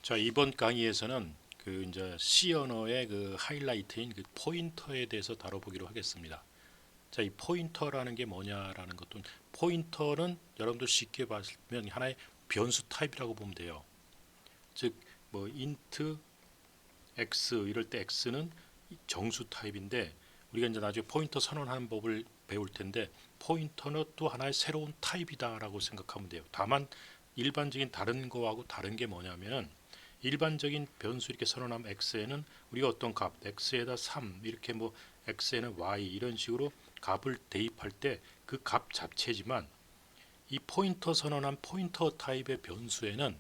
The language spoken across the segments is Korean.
자, 이번 강의에서는 그 이제 C 언어의 그 하이라이트인 그 포인터에 대해서 다뤄보기로 하겠습니다. 자, 이 포인터라는 게 뭐냐라는 것도, 포인터는 여러분들 쉽게 봤으면 하나의 변수 타입이라고 보면 돼요. 즉, 뭐 int x 이럴 때 x는 정수 타입인데, 우리가 이제 나중에 포인터 선언하는 법을 배울 텐데, 포인터는 또 하나의 새로운 타입이다라고 생각하면 돼요. 다만 일반적인 다른 거하고 다른 게 뭐냐면은, 일반적인 변수 이렇게 선언하면 x에는 우리가 어떤 값 x에다 3 이렇게, 뭐 x에는 y 이런 식으로 값을 대입할 때 그 값 자체지만, 이 포인터 선언한 포인터 타입의 변수에는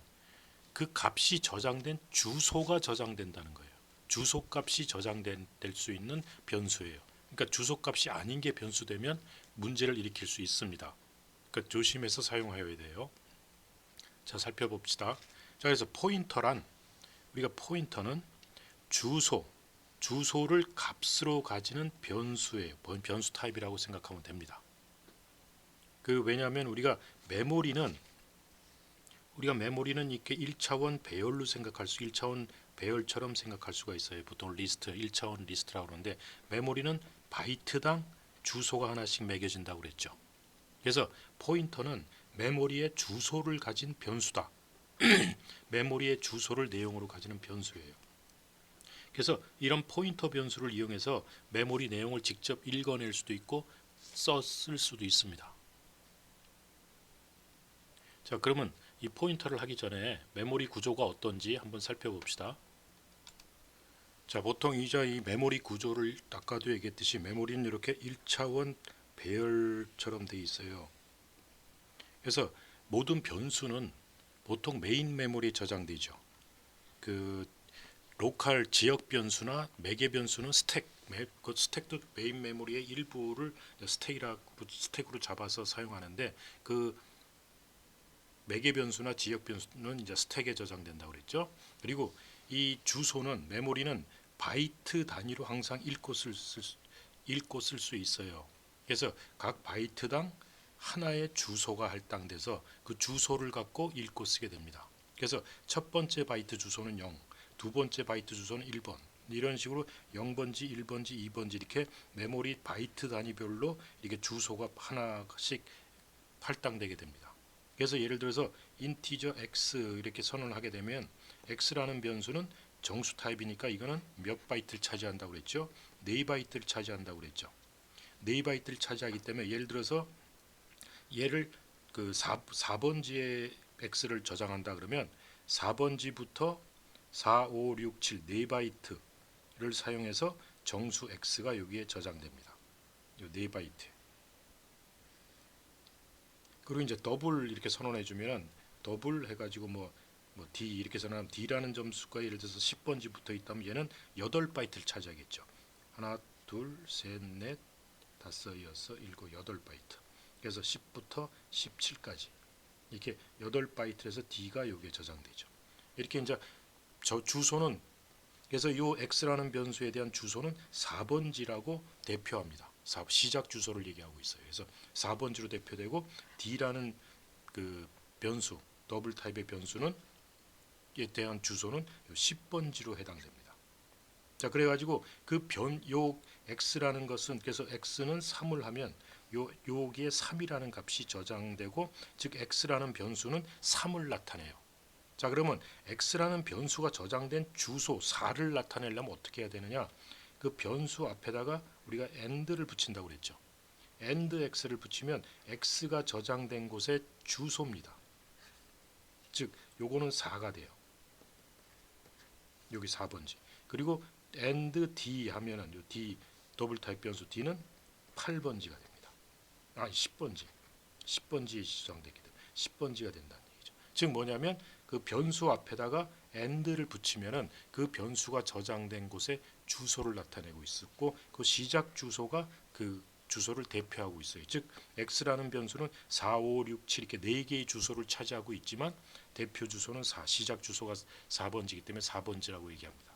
그 값이 저장된 주소가 저장된다는 거예요. 주소 값이 저장될 수 있는 변수예요. 그러니까 주소 값이 아닌 게 변수되면 문제를 일으킬 수 있습니다. 그러니까 조심해서 사용하여야 돼요. 자, 살펴봅시다. 자, 그래서 우리가 포인터는 주소를 값으로 가지는 변수예요. 변수 타입이라고 생각하면 됩니다. 왜냐하면 우리가 메모리는 이렇게 1차원 배열로 생각할 수, 1차원 배열처럼 생각할 수가 있어요. 보통 리스트, 1차원 리스트라고 그러는데, 메모리는 바이트당 주소가 하나씩 매겨진다고 그랬죠. 그래서 포인터는 메모리의 주소를 가진 변수다. 메모리의 주소를 내용으로 가지는 변수예요. 그래서 이런 포인터 변수를 이용해서 메모리 내용을 직접 읽어낼 수도 있고 썼을 수도 있습니다. 자, 그러면 이 포인터를 하기 전에 메모리 구조가 어떤지 한번 살펴봅시다. 자, 보통 이 메모리 구조를 아까도 얘기했듯이, 메모리는 이렇게 1차원 배열처럼 되어 있어요. 그래서 모든 변수는 보통 메인 메모리에 저장되죠. 그 로컬 지역 변수나 매개 변수는 그 스택도 메인 메모리의 일부를 스택으로 잡아서 사용하는데, 그 매개 변수나 지역 변수는 이제 스택에 저장된다고 그랬죠. 그리고 이 주소는, 메모리는 바이트 단위로 항상 읽고 쓸 수 있어요. 그래서 각 바이트당 하나의 주소가 할당돼서 그 주소를 갖고 읽고 쓰게 됩니다. 그래서 첫 번째 바이트 주소는 0, 두 번째 바이트 주소는 1번, 이런 식으로 0번지, 1번지, 2번지 이렇게 메모리 바이트 단위별로 이렇게 주소가 하나씩 할당되게 됩니다. 그래서 예를 들어서 인티저 x 이렇게 선언을 하게 되면, x라는 변수는 정수 타입이니까 이거는 몇 바이트를 차지한다고 그랬죠? 4바이트를 차지한다고 그랬죠. 4바이트를 차지하기 때문에, 예를 들어서 얘를 그 4번지에 x를 저장한다 그러면 4번지부터 4, 5, 6, 7 4바이트를 사용해서 정수 x가 여기에 저장됩니다. 이 4바이트. 그리고 이제 더블 이렇게 선언해 주면, 더블 해가지고 뭐 D 이렇게 선언하면, D라는 점수가 예를 들어서 10번지 붙어 있다면 얘는 8바이트를 차지하겠죠. 하나, 둘, 셋, 넷, 다섯, 여섯, 일곱, 8바이트. 그래서 10부터 17까지 이렇게 8바이트에서 D가 여기에 저장되죠. 이렇게 이제 주소는, 그래서 이 X라는 변수에 대한 주소는 4번지라고 대표합니다. 시작 주소를 얘기하고 있어요. 그래서 4번지로 대표되고, D라는 그 변수, 더블 타입의 변수는 에 대한 주소는 10번지로 해당됩니다. 자, 그래가지고 요 x라는 것은, 그래서 x는 3을 하면 여기에 3이라는 값이 저장되고, 즉 x라는 변수는 3을 나타내요. 자, 그러면 x라는 변수가 저장된 주소 4를 나타내려면 어떻게 해야 되느냐? 그 변수 앞에다가 우리가 and를 붙인다고 그랬죠. and x를 붙이면 x가 저장된 곳의 주소입니다. 즉 요거는 4가 돼요. 여기 4번지. 그리고 and d 하면은 요 d 더블 타입 변수 d는 8번지가 됩니다. 10번지. 10번지에 저장되게 됩니다. 10번지가 된다는 얘기죠. 즉 뭐냐면, 그 변수 앞에다가 and를 붙이면은 그 변수가 저장된 곳에 주소를 나타내고 있었고, 그 시작 주소가 그 주소를 대표하고 있어요. 즉 x라는 변수는 4, 5, 6, 7 이렇게 4개의 주소를 차지하고 있지만, 대표 주소는 4, 시작 주소가 4번지이기 때문에 4번지라고 얘기합니다.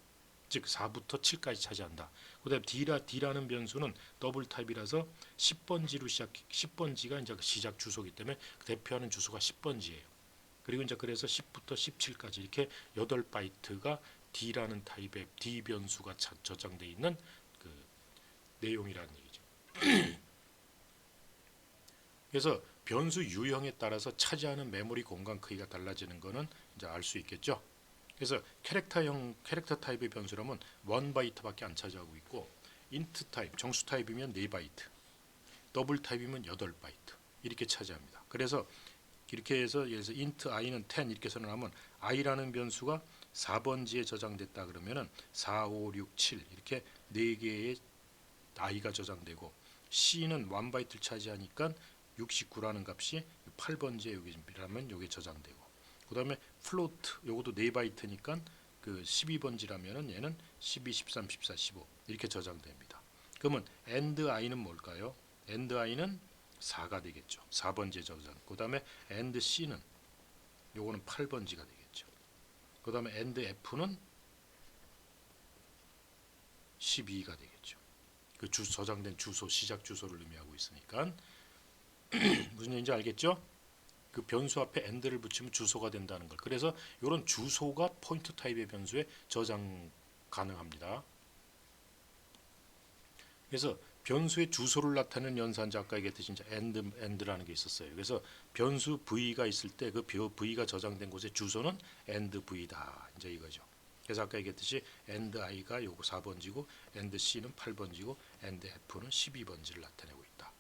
즉 4부터 7까지 차지한다. 그다음 D라는 변수는 더블 타입이라서 10번지로 10번지가 이제 시작 주소이기 때문에 대표하는 주소가 10번지예요. 그리고 이제 그래서 10부터 17까지 이렇게 8바이트가 D라는 타입의 D 변수가 저장되어 있는 그 내용이라는 얘기죠. 그래서 변수 유형에 따라서 차지하는 메모리 공간 크기가 달라지는 거는 이제 알 수 있겠죠. 그래서 캐릭터 타입의 변수라면 1바이트밖에 안 차지하고 있고, 인트 타입, 정수 타입이면 4바이트, 더블 타입이면 8바이트 이렇게 차지합니다. 그래서 이렇게 해서 예를 들어서 int i는 10 이렇게 선언하면 i라는 변수가 4번지에 저장됐다 그러면은 4, 5, 6, 7 이렇게 4개의 i가 저장되고, c는 1바이트를 차지하니까 69라는 값이 8번지에 여기라면 여기 저장되고, 그 다음에 float 요것도 4바이트니까 그 12번지라면은 얘는 12, 13, 14, 15 이렇게 저장됩니다. 그러면 and i는 뭘까요? and i는 4가 되겠죠. 4번지에 저장. 그 다음에 and c는 요거는 8번지가 되겠죠. 그 다음에 and f는 12가 되겠죠. 그 저장된 주소, 시작 주소를 의미하고 있으니까 무슨 얘기인지 알겠죠? 그 변수 앞에 and를 붙이면 주소가 된다는 걸. 그래서 이런 주소가 포인터 타입의 변수에 저장 가능합니다. 그래서 변수의 주소를 나타내는 연산자 아까 얘기했듯이 이제 and라는 게 있었어요. 그래서 변수 v가 있을 때 그 v가 저장된 곳의 주소는 and v다. 이제 이거죠. 그래서 아까 얘기했듯이 and i가 요거 4번지고 and c는 8번지고 and f는 12번지를 나타내고 있다.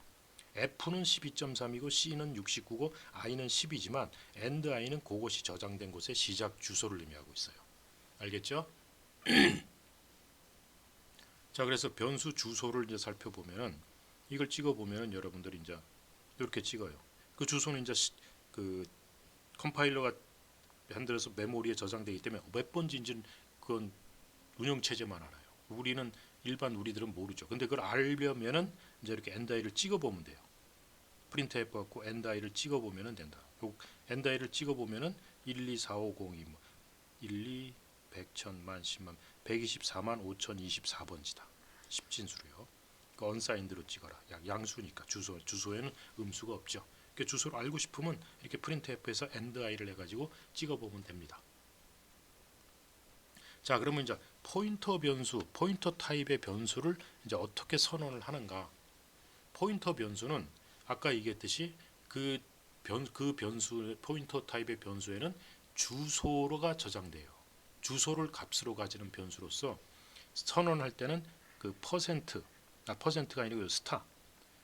f는 12.3이고 c는 69고 i는 10이지만 and i는 그것이 저장된 곳의 시작 주소를 의미하고 있어요. 알겠죠? 자, 그래서 변수 주소를 이제 살펴보면 이걸 찍어보면 여러분들이 이제 이렇게 찍어요. 그 주소는 이제 그 컴파일러가 만들어서 메모리에 저장되기 때문에 몇 번지인지는 그건 운영체제만 알아요. 우리들은 모르죠. 근데 그걸 알려면은 이제 이렇게 엔다이를 찍어보면 돼요. 프린트F 갖고 엔다이를 찍어보면 된다. 엔다이를 찍어보면은 1, 2, 4, 5, 0, 2, 1, 2, 100, 1000만, 10만, 124만 5024번지다. 10진수로요. 그 언사인드로 찍어라. 양수니까 주소에는 음수가 없죠. 그 주소를 알고 싶으면 이렇게 프린트F에서 endI를 해가지고 찍어보면 됩니다. 자, 그러면 이제 포인터 변수, 포인터 타입의 변수를 이제 어떻게 선언을 하는가? 포인터 변수는 아까 얘기했듯이 그 변수 포인터 타입의 변수에는 주소가 저장돼요. 주소를 값으로 가지는 변수로서 선언할 때는 그 퍼센트가 아니고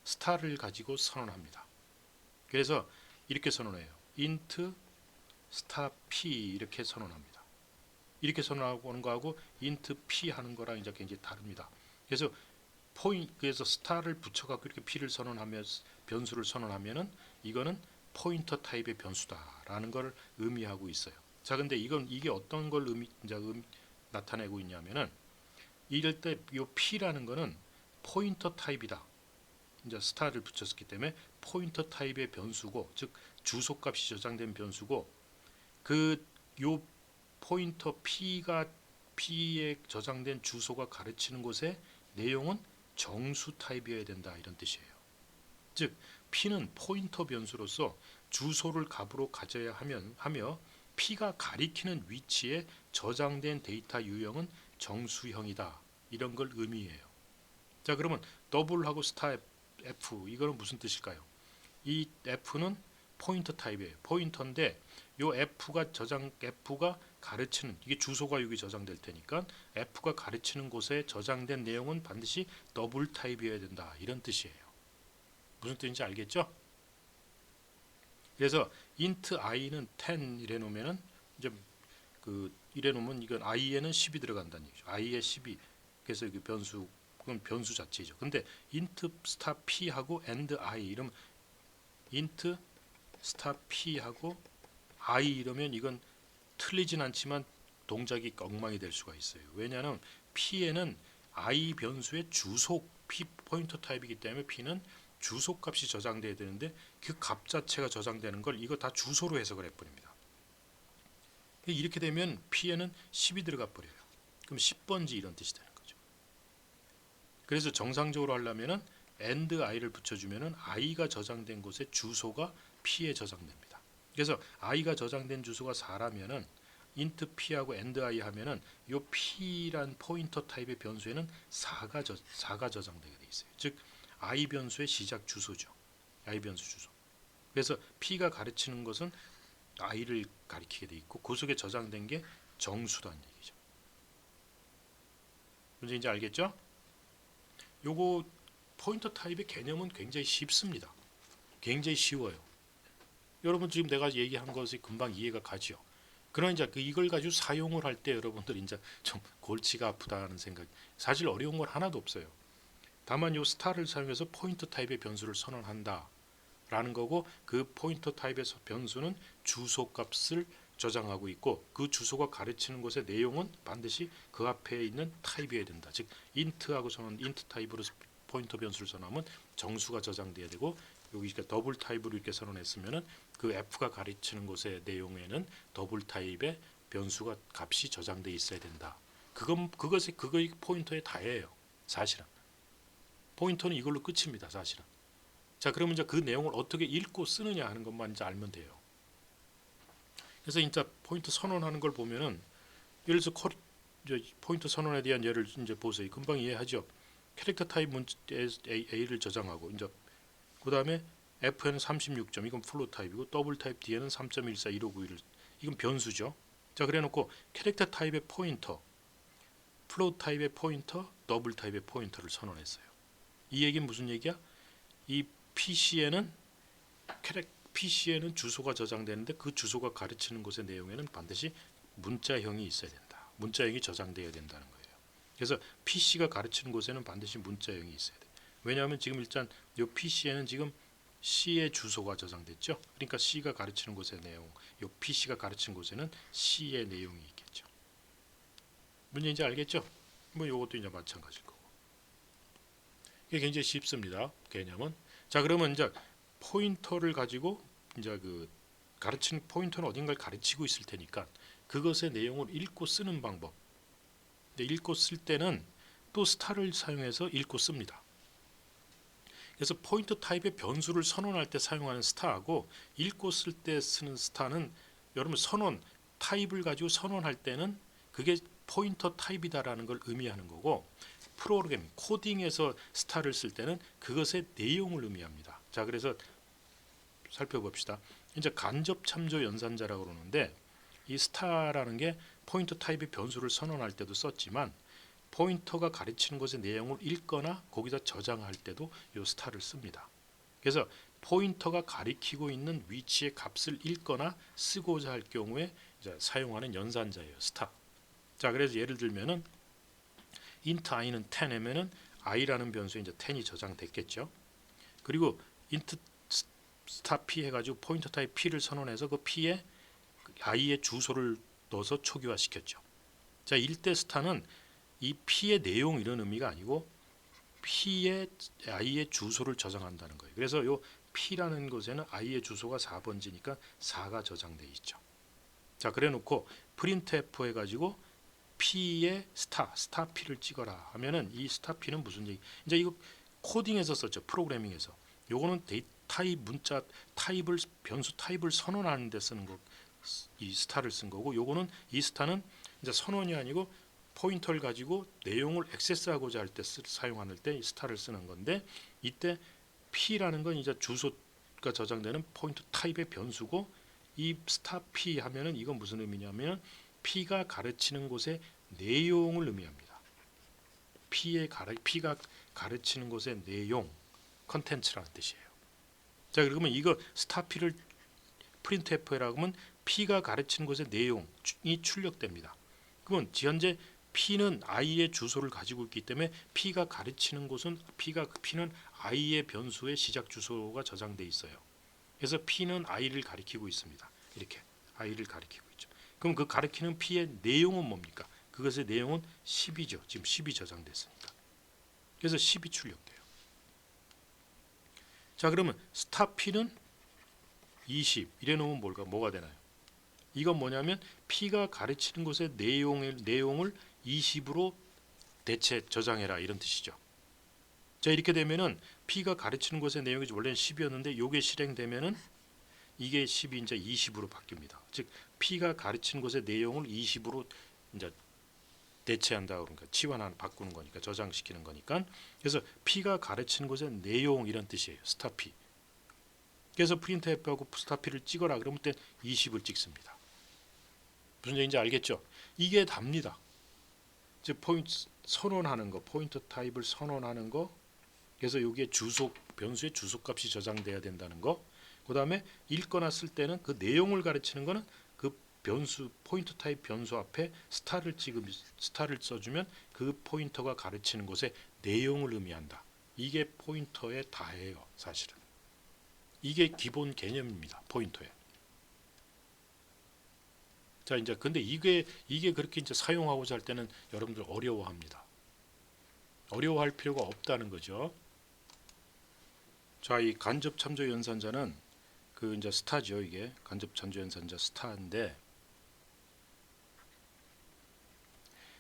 스타를 가지고 선언합니다. 그래서 이렇게 선언해요. int star p 이렇게 선언합니다. 이렇게 선언하는 거하고 int p 하는 거랑 이제 굉장히 다릅니다. 그래서 스타를 붙여갖고 이렇게 p를 선언하면 변수를 선언하면은 이거는 포인터 타입의 변수다라는 걸 의미하고 있어요. 자, 근데 이게 어떤 걸 나타내고 있냐면은 이럴 때 이 p라는 거는 포인터 타입이다. 이제 스타를 붙였기 때문에 포인터 타입의 변수고, 즉 주소값이 저장된 변수고, 요 포인터 p에 저장된 주소가 가르치는 곳의 내용은 정수 타입이어야 된다 이런 뜻이에요. 즉 p는 포인터 변수로서 주소를 값으로 가져야 하며 p가 가리키는 위치에 저장된 데이터 유형은 정수형이다 이런 걸 의미해요. 자, 그러면 더블하고 스타 f 이거는 무슨 뜻일까요? 이 f는 포인터 타입이에요. 포인터인데 요 f가 가르치는, 이게 주소가 여기 저장될 테니까 f가 가르치는 곳에 저장된 내용은 반드시 더블 타입이어야 된다 이런 뜻이에요. 무슨 뜻인지 알겠죠? 그래서 int i는 10 이래 놓으면은 이제 이래 놓으면 이건 i에는 10이 들어간다는 얘기죠. i에 10이 그래서 이게 그건 변수 자체죠. 근데 int star p 하고 and i 이러면 int star p 하고 i 이러면 이건 틀리진 않지만 동작이 엉망이 될 수가 있어요. 왜냐하면 p에는 i 변수의 주소 p 포인터 타입이기 때문에 p는 주소 값이 저장돼야 되는데 그 값 자체가 저장되는 걸 이거 다 주소로 해석을 해버립니다. 이렇게 되면 p에는 10이 들어가 버려요. 그럼 10번지 이런 뜻이 되는 거죠. 그래서 정상적으로 하려면은 and i를 붙여주면은 i가 저장된 곳의 주소가 p에 저장됩니다. 그래서 i가 저장된 주소가 4라면은 int p하고 end i 하면은 요 p란 포인터 타입의 변수에는 4가 저장되게 돼 있어요. 즉 i 변수의 시작 주소죠. i 변수 주소. 그래서 p가 가르치는 것은 i를 가리키게 돼 있고 그 속에 저장된 게 정수라는 얘기죠. 문제 이제 알겠죠? 요거 포인터 타입의 개념은 굉장히 쉽습니다. 굉장히 쉬워요. 여러분 지금 내가 얘기한 것이 금방 이해가 가죠. 그러나 이제 이걸 가지고 사용을 할 때 여러분들 이제 좀 골치가 아프다는 생각. 사실 어려운 건 하나도 없어요. 다만 요 스타를 사용해서 포인터 타입의 변수를 선언한다. 라는 거고 그 포인터 타입의 변수는 주소 값을 저장하고 있고 그 주소가 가르치는 것의 내용은 반드시 그 앞에 있는 타입이어야 된다. 즉 int하고 선언 int 타입으로 포인터 변수를 선언하면 정수가 저장돼야 되고 여기 더블 타입으로 이렇게 선언했으면은 그 f가 가르치는 것의 내용에는 더블 타입의 변수가 값이 저장돼 있어야 된다. 그것이 포인터의 다예요. 사실은 포인터는 이걸로 끝입니다. 사실은. 자, 그러면 이제 그 내용을 어떻게 읽고 쓰느냐 하는 것만 이제 알면 돼요. 그래서 이제 포인터 선언하는 걸 보면은 예를 들어서 포인터 선언에 대한 예를 이제 보세요. 금방 이해하죠. 캐릭터 타입 A를 저장하고 이제 그다음에 F는 36점 이건 플롯 타입이고 더블 타입 D에는 3.141591 이건 변수죠. 자, 그래놓고 캐릭터 타입의 포인터, 플롯 타입의 포인터, 더블 타입의 포인터를 선언했어요. 이 얘기는 무슨 얘기야? 이 PC에는 주소가 저장되는데 그 주소가 가르치는 것의 내용에는 반드시 문자형이 있어야 된다. 문자형이 저장되어야 된다는 거예요. 그래서 PC가 가르치는 곳에는 반드시 문자형이 있어야 돼. 왜냐하면 지금 일단 이 PC에는 지금 C의 주소가 저장됐죠. 그러니까 C가 가르치는 곳의 내용, 이 PC가 가르치는 곳에는 C의 내용이 있겠죠. 문제 이제 알겠죠? 뭐 이것도 이제 마찬가지일 거고. 이게 굉장히 쉽습니다. 개념은. 자, 그러면 이제 포인터를 가지고 이제 그 가르치는 포인터는 어딘가를 가르치고 있을 테니까 그것의 내용을 읽고 쓰는 방법. 근데 읽고 쓸 때는 또 스타를 사용해서 읽고 씁니다. 그래서 포인터 타입의 변수를 선언할 때 사용하는 스타하고 읽고 쓸 때 쓰는 스타는 여러분 선언 타입을 가지고 선언할 때는 그게 포인터 타입이다라는 걸 의미하는 거고 프로그램 코딩에서 스타를 쓸 때는 그것의 내용을 의미합니다. 자, 그래서 살펴봅시다. 이제 간접 참조 연산자라고 그러는데 이 스타라는 게 포인터 타입의 변수를 선언할 때도 썼지만 포인터가 가르치는 것의 내용을 읽거나 거기다 저장할 때도 이 스타를 씁니다. 그래서 포인터가 가리키고 있는 위치의 값을 읽거나 쓰고자 할 경우에 이제 사용하는 연산자예요. 스타. 자, 그래서 예를 들면은 int i는 10이면은 i라는 변수에 이제 10이 저장됐겠죠. 그리고 int star p 해가지고 포인터 타입 p를 선언해서 그 p에 i의 주소를 넣어서 초기화시켰죠. 자, 일대 스타는 이 p의 내용 이런 의미가 아니고 p의 i의 주소를 저장한다는 거예요. 그래서 요 p라는 곳에는 i의 주소가 4번지니까 4가 저장돼 있죠. 자, 그래놓고 printf 해가지고 p의 스타 p를 찍어라 하면은 이 스타 p는 무슨 얘기? 이제 이거 코딩에서 썼죠. 프로그래밍에서. 요거는 타입 문자 타입을 변수 타입을 선언하는 데 쓰는 거, 이 스타를 쓴 거고, 요거는 이 스타는 이제 선언이 아니고 포인터를 가지고 내용을 액세스하고자 할 때 사용할 때 이 스타를 쓰는 건데 이때 p라는 건 이제 주소가 저장되는 포인터 타입의 변수고 이 스타 p 하면은 이건 무슨 의미냐면 p가 가르치는 곳의 내용을 의미합니다. p가 가르치는 곳의 내용, 컨텐츠라는 뜻이에요. 자, 그러면 이거 스타 p를 printf라고 하면 p가 가르치는 곳의 내용이 출력됩니다. 그러면 현재 p는 i의 주소를 가지고 있기 때문에 p가 가르치는 곳은 p는 i의 변수의 시작 주소가 저장돼 있어요. 그래서 p는 i를 가리키고 있습니다. 이렇게 i를 가리키고 있죠. 그럼 그 가리키는 p의 내용은 뭡니까? 그것의 내용은 10이죠. 지금 10이 저장됐으니까. 그래서 10이 출력돼요. 자, 그러면 스타 p는 20 이래 놓으면 뭐가 되나요? 이건 뭐냐면 p가 가르치는 곳의 내용을 20으로 대체 저장해라 이런 뜻이죠. 자, 이렇게 되면은 p가 가르치는 곳의 내용이 원래는 10이었는데 요게 실행되면은 이게 10이 이제 20으로 바뀝니다. 즉 P가 가르치는 것의 내용을 20으로 이제 대체한다, 그러니까 치환하는, 바꾸는 거니까, 저장시키는 거니까. 그래서 P가 가르치는 것의 내용 이런 뜻이에요. 스타 P. 그래서 프린트 F하고 스타 P를 찍어라 그러면 때 20을 찍습니다. 무슨 얘기인지 알겠죠? 이게 답니다. 즉 포인트 선언하는 거, 포인터 타입을 선언하는 거. 그래서 여기에 주소, 변수의 주소값이 저장돼야 된다는 거. 그다음에 읽거나 쓸 때는 그 내용을 가르치는 거는 그 변수, 포인터 타입 변수 앞에 스타를 써주면 그 포인터가 가르치는 것의 내용을 의미한다. 이게 포인터의 다예요, 사실은. 이게 기본 개념입니다, 포인터에. 자, 이제 근데 이게 그렇게 이제 사용하고자 할 때는 여러분들 어려워합니다. 어려워할 필요가 없다는 거죠. 자, 이 간접 참조 연산자는 그 이제 스타죠. 이게 간접 참조 연산자 스타인데,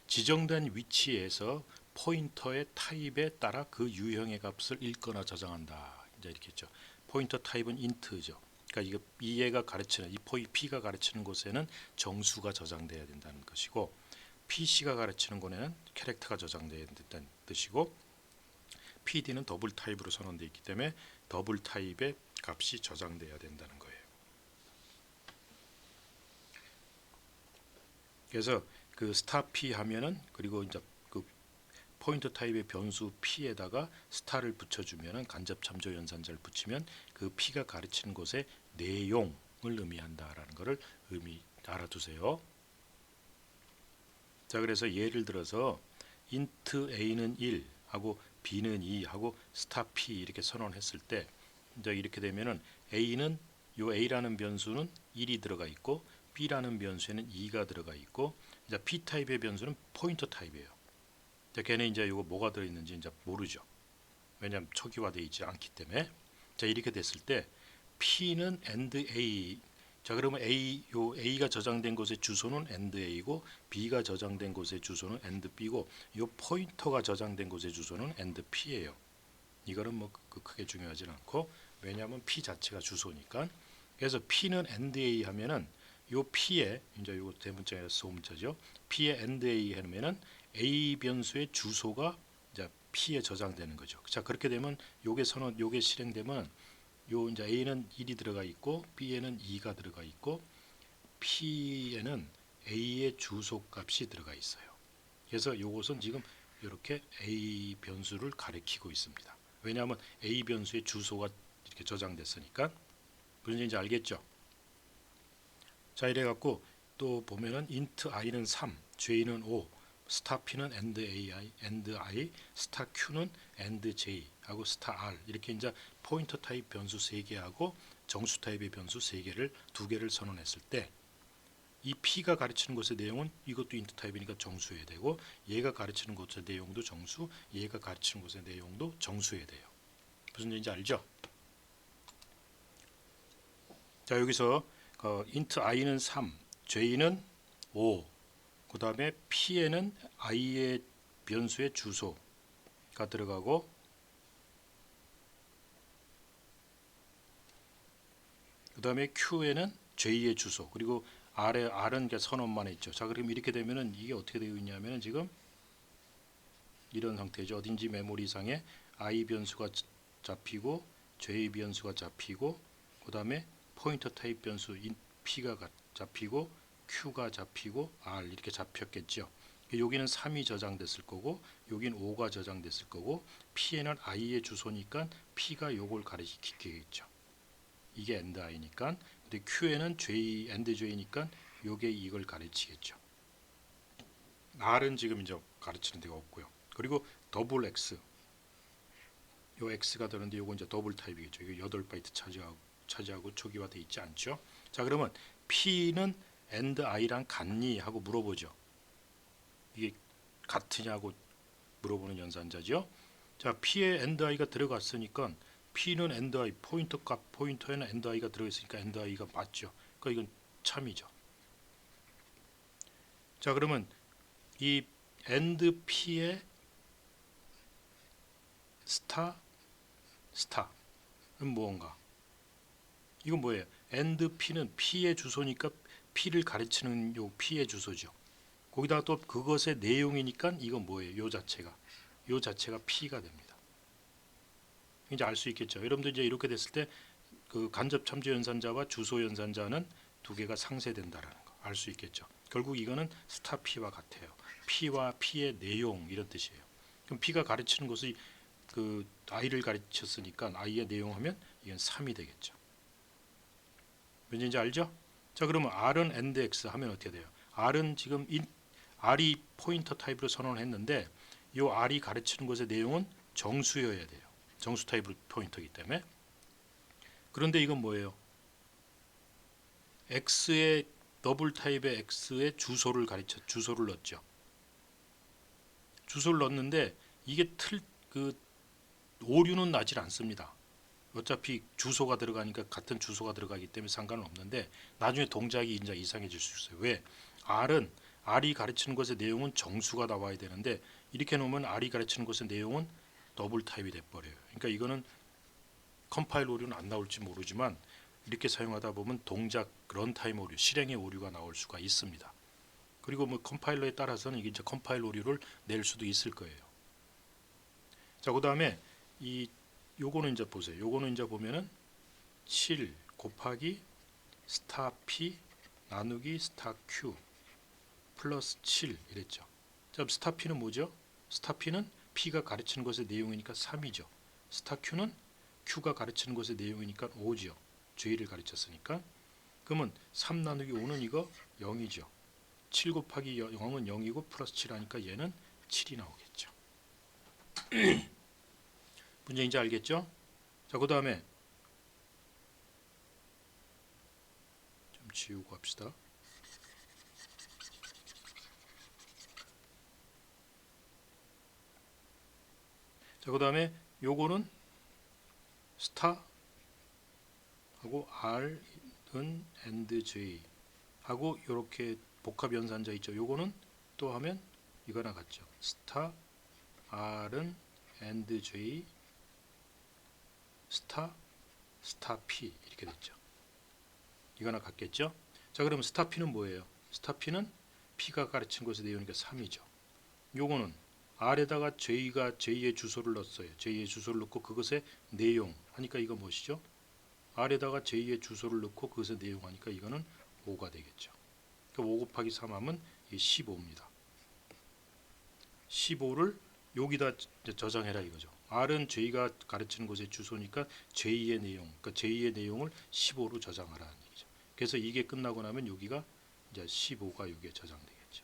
지정된 위치에서 포인터의 타입에 따라 그 유형의 값을 읽거나 저장한다. 이제 이렇게 했죠. 포인터 타입은 int죠. 그러니까 이 얘가 가르치는, 이 P가 가르치는 곳에는 정수가 저장돼야 된다는 것이고, PC가 가르치는 곳에는 캐릭터가 저장돼야 된다는 뜻이고, PD는 더블 타입으로 선언되어 있기 때문에 더블 타입의 값이 저장돼야 된다는 거예요. 그래서 그 스타 P 하면은, 그리고 이제 그 포인터 타입의 변수 P에다가 스타를 붙여주면은, 간접 참조 연산자를 붙이면 그 P가 가르치는 곳의 내용을 의미한다라는 것을 알아두세요. 자, 그래서 예를 들어서 int a는 1 하고 b는 2 하고 스타 P 이렇게 선언했을 때, 이제 이렇게 되면은 a는, 요 a라는 변수는 1이 들어가 있고 b라는 변수에는 2가 들어가 있고, 이제 p 타입의 변수는 포인터 타입이에요. 이제 걔네 이제 요거 뭐가 들어 있는지 이제 모르죠. 왜냐하면 초기화되어 있지 않기 때문에. 자, 이렇게 됐을 때 p는 and a. 자, 그러면 a가 저장된 곳의 주소는 and a고, b가 저장된 곳의 주소는 and b고, 요 포인터가 저장된 곳의 주소는 and p예요. 이거는 뭐 크게 중요하진 않고, 왜냐하면 p 자체가 주소니까. 그래서 p는 and a 하면은 요 p에, 이제 요거 대문자에서 소문자죠. p에 and a 하면은 a 변수의 주소가 이제 p에 저장되는 거죠. 자, 그렇게 되면 요게 실행되면, 요 이제 a는 1이 들어가 있고 b에는 2가 들어가 있고 p에는 a의 주소 값이 들어가 있어요. 그래서 요것은 지금 이렇게 a 변수를 가리키고 있습니다. 왜냐하면 a 변수의 주소가 이렇게 저장됐으니까. 무슨 얘기인지 알겠죠? 자, 이래 갖고 또 보면은 int i는 3, j는 5, 스타 p는 and i, 스타 q는 and j 하고 스타 r, 이렇게 이제 포인터 타입 변수 3개하고 정수 타입의 변수 3개를 2개를 선언했을 때, 이 p가 가르치는 것의 내용은 이것도 int 타입이니까 정수해야 되고, 얘가 가르치는 것의 내용도 정수, 얘가 가르치는 것의 내용도 정수해야 돼요. 무슨 얘기인지 알죠? 자, 여기서 int i는 3, j는 5, 그 다음에 p에는 i의 변수의 주소가 들어가고, 그 다음에 q에는 j의 주소, 그리고 r은 선언만 했죠. 자, 그럼 이렇게 되면은 이게 어떻게 되어 있냐면은 지금 이런 상태죠. 어딘지 메모리상에 i 변수가 잡히고 j 변수가 잡히고, 그 다음에 포인터 타입 변수 p가 잡히고 q가 잡히고 r 이렇게 잡혔겠죠. 여기는 3이 저장됐을 거고, 여기는 5가 저장됐을 거고, p에는 i의 주소니까 p가 요걸 가리키겠죠. 이게 and i니까. 근데 q에는 j and j니까 요게 이걸 가르치겠죠. r은 지금 이제 가르치는 데가 없고요. 그리고 더블 x, 요 x가 되는데 요거 이제 더블 타입이겠죠. 이거 8바이트 차지하고 초기화돼 있지 않죠. 자, 그러면 p는 and i랑 같니 하고 물어보죠. 이게 같으냐고 물어보는 연산자죠. 자, p에 and i가 들어갔으니까 p는 and i, 포인터에는 and i가 들어있으니까 and i가 맞죠. 그러니까 이건 참이죠. 자, 그러면 이 and p의 스타는 무언가? 이건 뭐예요? and p는 p의 주소니까 p를 가르치는 요 p의 주소죠. 거기다가 또 그것의 내용이니까 이건 뭐예요? 요 자체가 p가 됩니다. 이제 알 수 있겠죠. 여러분들 이제 이렇게 됐을 때 그 간접 참조 연산자와 주소 연산자는 두 개가 상쇄된다라는 거 알 수 있겠죠. 결국 이거는 스타 p와 같아요. p와 p의 내용 이런 뜻이에요. 그럼 p가 가르치는 것이 그 i를 가르쳤으니까 i의 내용하면 이건 3이 되겠죠. 뭔지 이제 알죠? 자, 그러면 r은 and x 하면 어떻게 돼요? r은 지금 r이 포인터 타입으로 선언을 했는데 이 r이 가르치는 것의 내용은 정수여야 돼요. 정수 타입으로 포인터이기 때문에. 그런데 이건 뭐예요? x의 더블 타입의 x의 주소를 넣었죠. 주소를 넣었는데 이게 그 오류는 나질 않습니다. 어차피 주소가 들어가니까 같은 주소가 들어가기 때문에 상관은 없는데 나중에 동작이 이제 이상해질 수 있어요. 왜? R이 가르치는 것의 내용은 정수가 나와야 되는데 이렇게 놓으면 R이 가르치는 것의 내용은 더블 타입이 돼버려요. 그러니까 이거는 컴파일 오류는 안 나올지 모르지만 이렇게 사용하다 보면 동작 런타임 오류, 실행의 오류가 나올 수가 있습니다. 그리고 뭐 컴파일러에 따라서는 이게 이제 컴파일 오류를 낼 수도 있을 거예요. 자, 그다음에 요거는 이제 보세요. 요거는 이제 보면은 7 곱하기 스타 p 나누기 스타 q 플러스 7 이랬죠. 자, 스타 p는 뭐죠? 스타 p는 p가 가르치는 것의 내용이니까 3이죠. 스타 q는 q가 가르치는 것의 내용이니까 5죠. j를 가르쳤으니까. 그러면 3 나누기 5는 이거 0이죠. 7 곱하기 0은 0이고 플러스 7 하니까 얘는 7이 나오겠죠. 문제인지 알겠죠? 자, 그 다음에 좀 지우고 합시다. 자, 그 다음에 요거는 스타 하고 r은 and j 하고 이렇게 복합 연산자 있죠. 요거는 또 하면 이거나 같죠. 스타 r은 and j 스타 p 이렇게 됐죠. 이거나 같겠죠. 자, 그러면 스타 p는 뭐예요? 스타 p는 p가 가르친 것의 내용이니까 3이죠. 요거는 r에다가 j의 주소를 넣었어요. j의 주소를 넣고 그것의 내용 하니까 이거 무엇이죠? r에다가 j의 주소를 넣고 그것의 내용 하니까 이거는 5가 되겠죠. 그러니까 5 곱하기 3 하면 15입니다. 15를 여기다 저장해라 이거죠. r은 j가 가르치는 곳의 주소니까 j의 내용, 그러니까 j의 내용을 15로 저장하라는 얘기죠. 그래서 이게 끝나고 나면 여기가 이제 15가 여기에 저장되겠죠.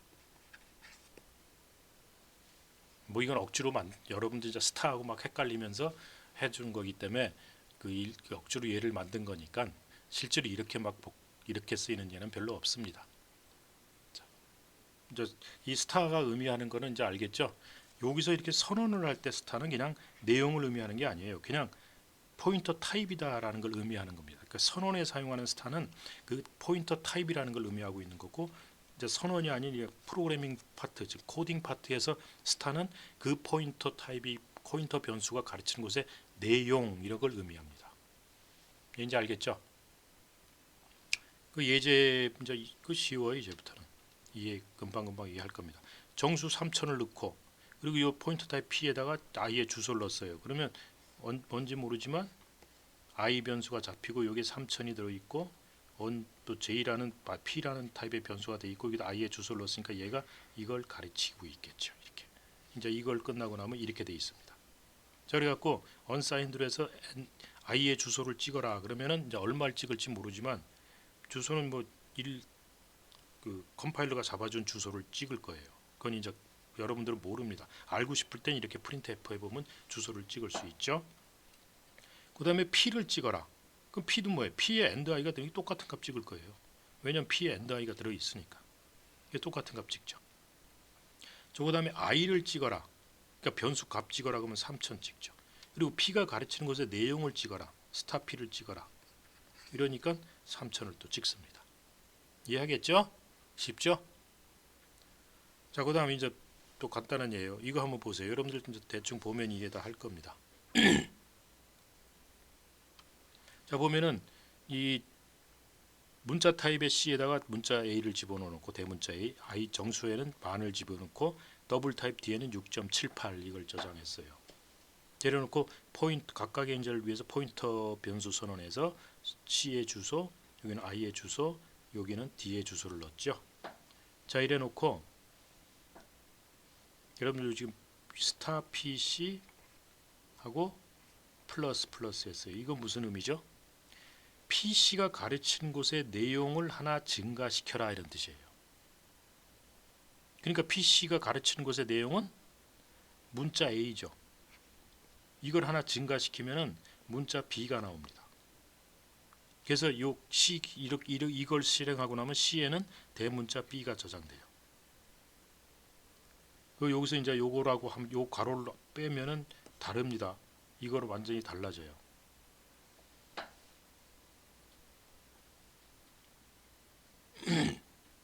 뭐 이건 억지로 여러분들 이제 스타하고 막 헷갈리면서 해준 거기 때문에 그 억지로 얘를 만든 거니까 실제로 이렇게 쓰이는 예는 별로 없습니다. 자, 이제 이 스타가 의미하는 거는 이제 알겠죠? 여기서 이렇게 선언을 할 때 스타는 그냥 내용을 의미하는 게 아니에요. 그냥 포인터 타입이다라는 걸 의미하는 겁니다. 그러니까 선언에 사용하는 스타는 그 포인터 타입이라는 걸 의미하고 있는 거고, 이제 선언이 아닌 프로그래밍 파트, 즉 코딩 파트에서 스타는 그 포인터 타입이 포인터 변수가 가르치는 것의 내용 이런 걸 의미합니다. 이제 알겠죠? 그 예제 이제 그 쉬워요. 이제부터는 금방 이해할 겁니다. 정수 3000을 넣고 그리고 이 포인터 타입 p에다가 i의 주소를 넣었어요. 그러면 뭔지 모르지만 i 변수가 잡히고 여기에 3000이 들어있고 또 j라는 p라는 타입의 변수가 되어 있고 여기다 i의 주소를 넣었으니까 얘가 이걸 가르치고 있겠죠. 이렇게 이제 이걸 끝나고 나면 이렇게 돼 있습니다. 자, 그래갖고 unsigned로 해서 i의 주소를 찍어라 그러면은 이제 얼마를 찍을지 모르지만 주소는 그 컴파일러가 잡아준 주소를 찍을 거예요. 그건 이제 여러분들은 모릅니다. 알고 싶을 땐 이렇게 printf 해보면 주소를 찍을 수 있죠. 그 다음에 p를 찍어라. 그럼 p도 뭐예요? p에 and i가 들어있으니 똑같은 값 찍을 거예요. 왜냐면 p에 and i가 들어있으니까. 이게 똑같은 값 찍죠. 그 다음에 i를 찍어라. 그러니까 변수 값 찍어라 그러면 3000 찍죠. 그리고 p가 가르치는 것의 내용을 찍어라. 스타 p를 찍어라. 이러니까 3000을 또 찍습니다. 이해하겠죠? 쉽죠? 자, 그 다음에 이제 또 간단한 예예요. 이거 한번 보세요. 여러분들 이제 대충 보면 이해 다 할 겁니다. 자, 보면은 이 문자 타입의 C에다가 문자 A를 집어넣고 대문자 A, I 정수에는 만을 집어넣고 더블 타입 D에는 6.78 이걸 저장했어요. 내려놓고 포인트 각각의 인자를 위해서 포인터 변수 선언해서 C의 주소, 여기는 I의 주소, 여기는 D의 주소를 넣었죠. 자, 이래 놓고 여러분들 지금 스타 PC 하고 플러스 했어요. 이건 무슨 의미죠? PC가 가르치는 곳의 내용을 하나 증가시켜라 이런 뜻이에요. 그러니까 PC가 가르치는 곳의 내용은 문자 A죠. 이걸 하나 증가시키면은 문자 B가 나옵니다. 그래서 요 C 이걸 실행하고 나면 C에는 대문자 B가 저장돼요. 여기서 이제 요거라고 하면 요 괄호를 빼면은 다릅니다. 이거로 완전히 달라져요.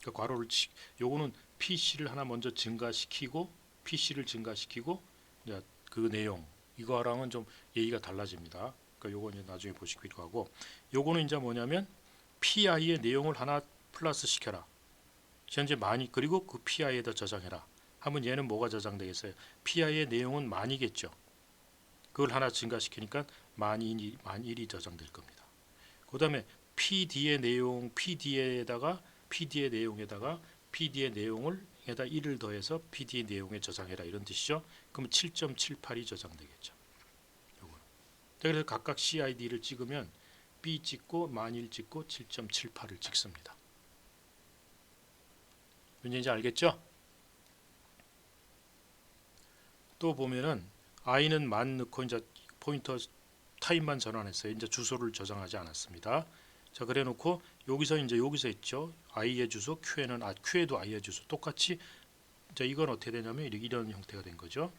그 괄호를 요거는 PC를 하나 먼저 증가시키고 PC를 증가시키고 이제 그 내용 이거랑은 좀 얘기가 달라집니다. 그러니까 요거 이제 나중에 보시기로 하고 요거는 이제 뭐냐면 PI의 내용을 하나 플러스 시켜라. 현재 많이 그리고 그 PI에다 저장해라. 하면 얘는 뭐가 저장되겠어요? PI의 내용은 만이겠죠. 그걸 하나 증가시키니까 만 1이 저장될 겁니다. 그 다음에 PD의 내용, PD의 내용에다가 PD의 내용을 에다 1을 더해서 PD의 내용에 저장해라 이런 뜻이죠. 그러면 7.78이 저장되겠죠. 요거는. 그래서 각각 CID를 찍으면 B 찍고 만1 찍고 7.78을 찍습니다. 이제 알겠죠? 또 보면은 I는 만 넣고 이제 포인터 타입만 전환했어요. 이제 주소를 저장하지 않았습니다. 자, 그래놓고 여기서 있죠. I의 주소, Q에도 I의 주소 똑같이. 자, 이건 어떻게 되냐면 이런 형태가 된 거죠.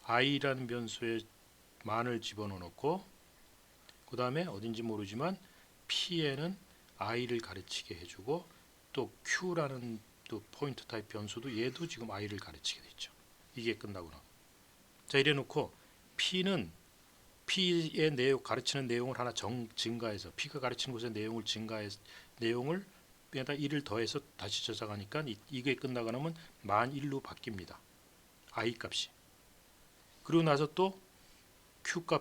I라는 변수에 만을 집어넣고 그 다음에 어딘지 모르지만 P에는 I를 가르치게 해주고 또 Q라는 또 포인트 타입 변수도 얘도 지금 I를 가르치게 됐죠. 이게 끝나고 나면. 자, 이래놓고 P는 P의 가르치는 내용을 하나 증가해서 P가 가르치는 곳의 내용을 내용을 에다 1을 더해서 다시 저장하니까 이게 끝나고 나면 만 1로 바뀝니다. I 값이. 그리고 나서 또 Q가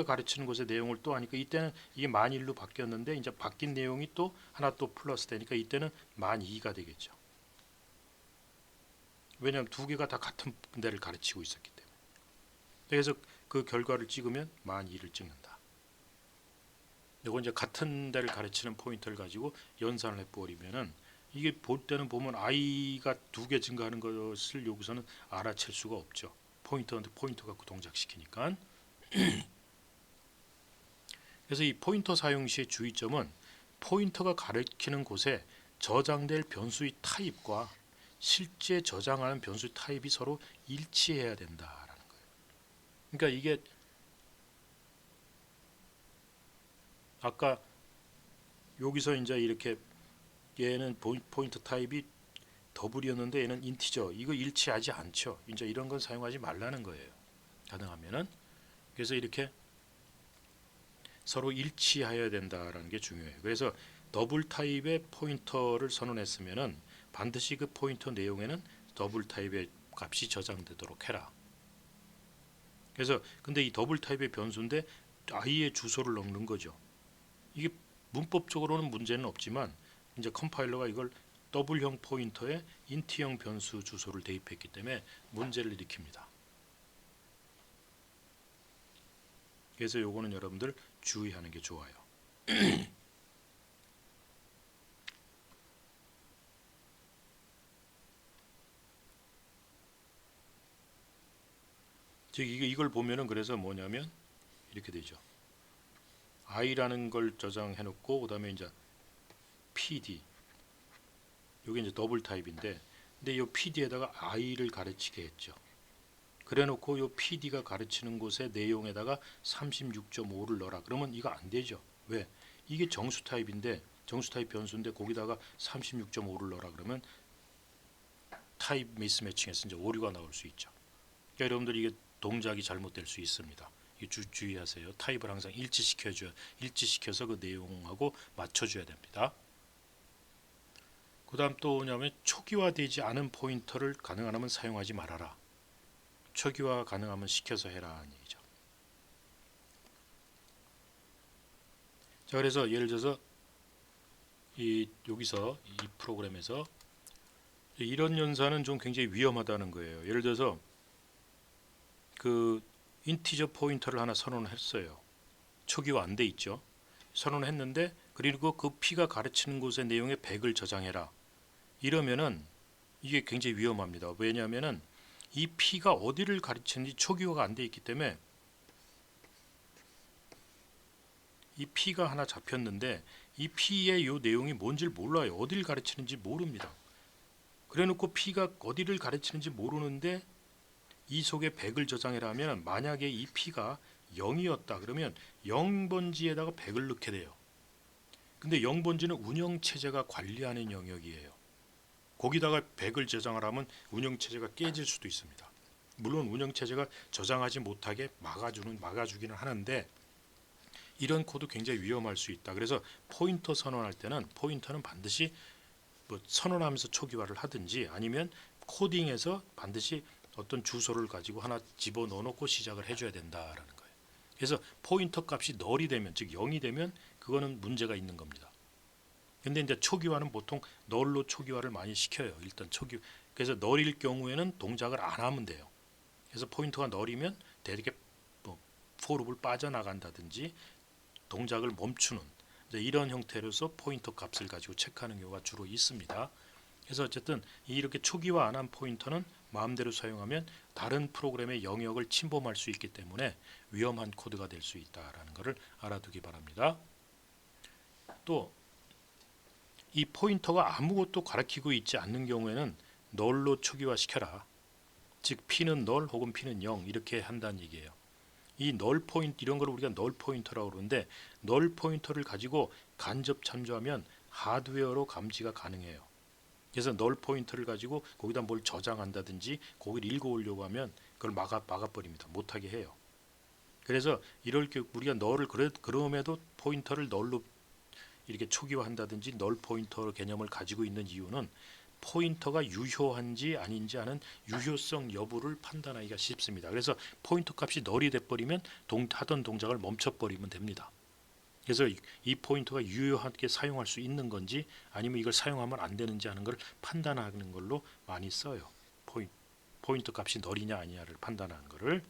가르치는 곳의 내용을 또 하니까 이때는 이게 만 1로 바뀌었는데 이제 바뀐 내용이 또 하나 또 플러스 되니까 이때는 만 2가 되겠죠. 왜냐하면 두 개가 다 같은 데를 가르치고 있었기 때문에. 그래서 그 결과를 찍으면 만 2를 찍는다. 이건 이제 같은 데를 가르치는 포인터를 가지고 연산을 해버리면은 이게 볼 때는 보면 I가 두 개 증가하는 것을 여기서는 알아챌 수가 없죠. 포인터 갖고 동작시키니까. 그래서 이 포인터 사용 시의 주의점은 포인터가 가리키는 곳에 저장될 변수의 타입과 실제 저장하는 변수 타입이 서로 일치해야 된다라는 거예요. 그러니까 이게 아까 여기서 이제 이렇게 얘는 포인터 타입이 더블이었는데 얘는 인티저 이거 일치하지 않죠. 이제 이런 건 사용하지 말라는 거예요. 가능하면은. 그래서 이렇게 서로 일치하여야 된다라는 게 중요해요. 그래서 더블 타입의 포인터를 선언했으면은 반드시 그 포인터 내용에는 더블 타입의 값이 저장되도록 해라. 그래서 근데 이 더블 타입의 변수인데 I의 주소를 넣는 거죠. 이게 문법적으로는 문제는 없지만 이제 컴파일러가 이걸 더블형 포인터에 인트형 변수 주소를 대입했기 때문에 문제를 일으킵니다. 그래서 요거는 여러분들 주의하는 게 좋아요. 즉 이걸 보면은 그래서 뭐냐면 이렇게 되죠. I라는 걸 저장해 놓고 그다음에 이제 PD 요게 이제 더블 타입인데 근데 이 PD에다가 I를 가르치게 했죠. 그래 놓고 요 PD가 가르치는 곳의 내용에다가 36.5를 넣어라. 그러면 이거 안 되죠. 왜? 이게 정수 타입인데 정수 타입 변수인데 거기다가 36.5를 넣어라 그러면 타입 미스매칭에서 이제 오류가 나올 수 있죠. 그러니까 여러분들 이게 동작이 잘못될 수 있습니다. 주의하세요. 타입을 항상 일치시켜서 그 내용하고 맞춰줘야 됩니다. 그 다음 또 뭐냐면 초기화되지 않은 포인터를 가능하면 사용하지 말아라. 초기화 가능하면 시켜서 해라 하는 얘기죠. 자, 그래서 예를 들어서 여기서 이 프로그램에서 이런 연산은 좀 굉장히 위험하다는 거예요. 예를 들어서 그 인티저 포인터를 하나 선언했어요. 초기화 안 돼 있죠. 선언했는데 그리고 그 P가 가르치는 곳의 내용에 100을 저장해라. 이러면은 이게 굉장히 위험합니다. 왜냐하면은 이 P가 어디를 가르치는지 초기화가 안 돼 있기 때문에 이 P가 하나 잡혔는데 이 P의 요 내용이 뭔지를 몰라요. 어디를 가르치는지 모릅니다. 그래놓고 P가 어디를 가르치는지 모르는데 이 속에 100을 저장해라 하면 만약에 이 P가 0이었다 그러면 0번지에다가 100을 넣게 돼요. 근데 0번지는 운영체제가 관리하는 영역이에요. 거기다가 100을 저장하라면 운영체제가 깨질 수도 있습니다. 물론 운영체제가 저장하지 못하게 막아주기는 하는데 이런 코드 굉장히 위험할 수 있다. 그래서 포인터 선언할 때는 포인터는 반드시 뭐 선언하면서 초기화를 하든지 아니면 코딩에서 반드시 어떤 주소를 가지고 하나 집어넣어 놓고 시작을 해줘야 된다라는 거예요. 그래서 포인터 값이 널이 되면 즉 0이 되면 그거는 문제가 있는 겁니다. 근데 이제 초기화는 보통 널로 초기화를 많이 시켜요. 일단 그래서 널일 경우에는 동작을 안 하면 돼요. 그래서 포인터가 널이면 대개 뭐 포룹을 빠져나간다든지 동작을 멈추는 이런 형태로서 포인터 값을 가지고 체크하는 경우가 주로 있습니다. 그래서 어쨌든 이렇게 초기화 안 한 포인터는 마음대로 사용하면 다른 프로그램의 영역을 침범할 수 있기 때문에 위험한 코드가 될 수 있다라는 것을 알아두기 바랍니다. 또 이 포인터가 아무것도 가리키고 있지 않는 경우에는 널로 초기화 시켜라. 즉 P는 널 혹은 P는 0 이렇게 한다는 얘기예요. 이 널 포인트 이런 걸 우리가 널 포인터라고 그러는데 널 포인터를 가지고 간접 참조하면 하드웨어로 감지가 가능해요. 그래서 널 포인터를 가지고 거기다 뭘 저장한다든지 거기를 읽어오려고 하면 그걸 막아버립니다. 못하게 해요. 그래서 이럴 때 우리가 널을 그럼에도 포인터를 널로 이렇게 초기화한다든지 널 포인터 개념을 가지고 있는 이유는 포인터가 유효한지 아닌지 하는 유효성 여부를 판단하기가 쉽습니다. 그래서 포인터 값이 널이 돼버리면 하던 동작을 멈춰버리면 됩니다. 그래서 이 포인터가 유효하게 사용할 수 있는 건지 아니면 이걸 사용하면 안 되는지 하는 걸 판단하는 걸로 많이 써요. 포인터 값이 널이냐 아니냐를 판단하는 것을.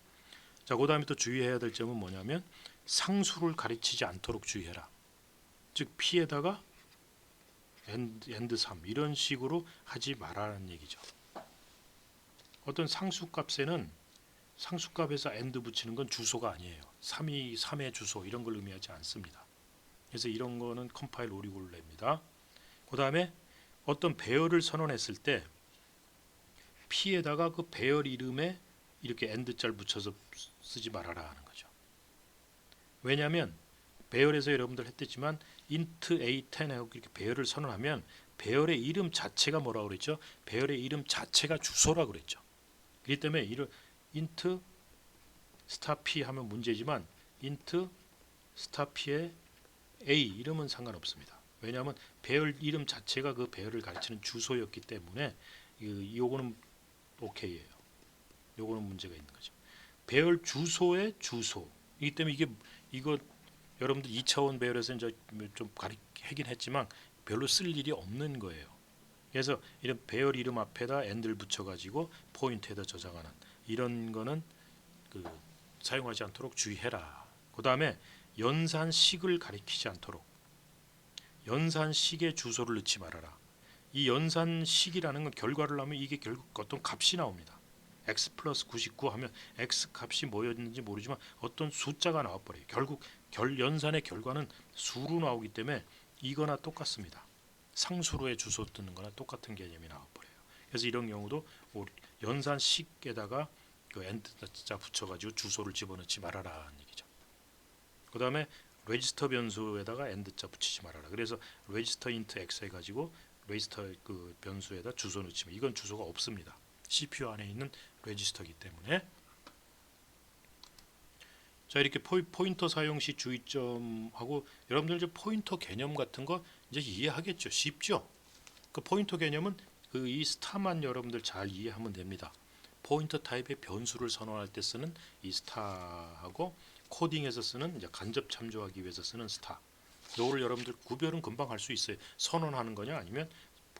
자, 그 다음에 또 주의해야 될 점은 뭐냐면 상수를 가르치지 않도록 주의해라. 즉 P에다가 엔드 3 이런 식으로 하지 말라는 얘기죠. 어떤 상수값에는 상수값에서 엔드 붙이는 건 주소가 아니에요. 3의 주소 이런 걸 의미하지 않습니다. 그래서 이런 거는 컴파일 오리골레입니다. 그 다음에 어떤 배열을 선언했을 때 P에다가 그 배열 이름에 이렇게 엔드자를 붙여서 쓰지 말아라 하는 거죠. 왜냐하면 배열에서 여러분들 했겠지만 int a10하고 이렇게 배열을 선언하면 배열의 이름 자체가 뭐라고 그랬죠? 배열의 이름 자체가 주소라고 그랬죠. 그렇기 때문에 int star p 하면 문제지만 int star p의 a 이름은 상관없습니다. 왜냐하면 배열 이름 자체가 그 배열을 가르치는 주소였기 때문에 요거는 오케이예요. 요거는 문제가 있는 거죠. 배열 주소의 주소이기 때문에 이거 여러분들 2차원 배열에서 이제 좀 하긴 했지만 별로 쓸 일이 없는 거예요. 그래서 이런 배열 이름 앞에다 엔드를 붙여가지고 포인트에다 저장하는 이런 거는 사용하지 않도록 주의해라. 그 다음에 연산식을 가리키지 않도록 연산식의 주소를 넣지 말아라. 이 연산식이라는 건 결과를 하면 이게 결국 어떤 값이 나옵니다. x 플러스 99 하면 x 값이 뭐였는지 모르지만 어떤 숫자가 나와버려요. 결국 연산의 결과는 수로 나오기 때문에 이거나 똑같습니다. 상수로의 주소 뜨는 거나 똑같은 개념이 나와버려요. 그래서 이런 경우도 연산식에다가 그 엔드자 붙여가지고 주소를 집어넣지 말아라 는 얘기죠. 그 다음에 레지스터 변수에다가 엔드자 붙이지 말아라. 그래서 레지스터 인트 x 해가지고 레지스터 그 변수에다 주소 넣지만 이건 주소가 없습니다. CPU 안에 있는 레지스터이기 때문에. 자, 이렇게 포인터 사용 시 주의점하고 여러분들 이제 포인터 개념 같은 거 이제 이해하겠죠. 쉽죠? 그 포인터 개념은 그 이 스타만 여러분들 잘 이해하면 됩니다. 포인터 타입의 변수를 선언할 때 쓰는 이 스타하고 코딩에서 쓰는 이제 간접 참조하기 위해서 쓰는 스타. 요거를 여러분들 구별은 금방 할 수 있어요. 선언하는 거냐 아니면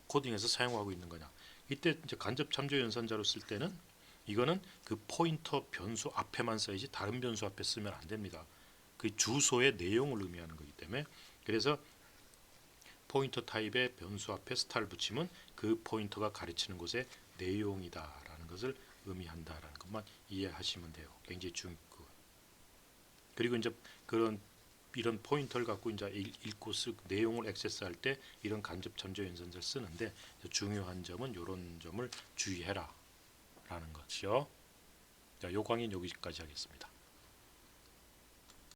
코딩에서 사용하고 있는 거냐. 이때 이제 간접 참조 연산자로 쓸 때는 이거는 그 포인터 변수 앞에만 써야지 다른 변수 앞에 쓰면 안 됩니다. 그 주소의 내용을 의미하는 거기 때문에 그래서 포인터 타입의 변수 앞에 스타를 붙이면 그 포인터가 가르치는 곳의 내용이다라는 것을 의미한다라는 것만 이해하시면 돼요. 굉장히 중요고. 그리고 이제 이런 포인터를 갖고 이제 읽고 내용을 액세스할 때 이런 간접 참조 연산자를 쓰는데 중요한 점은 이런 점을 주의해라라는 것이요. 자, 요 강의는 여기까지 하겠습니다.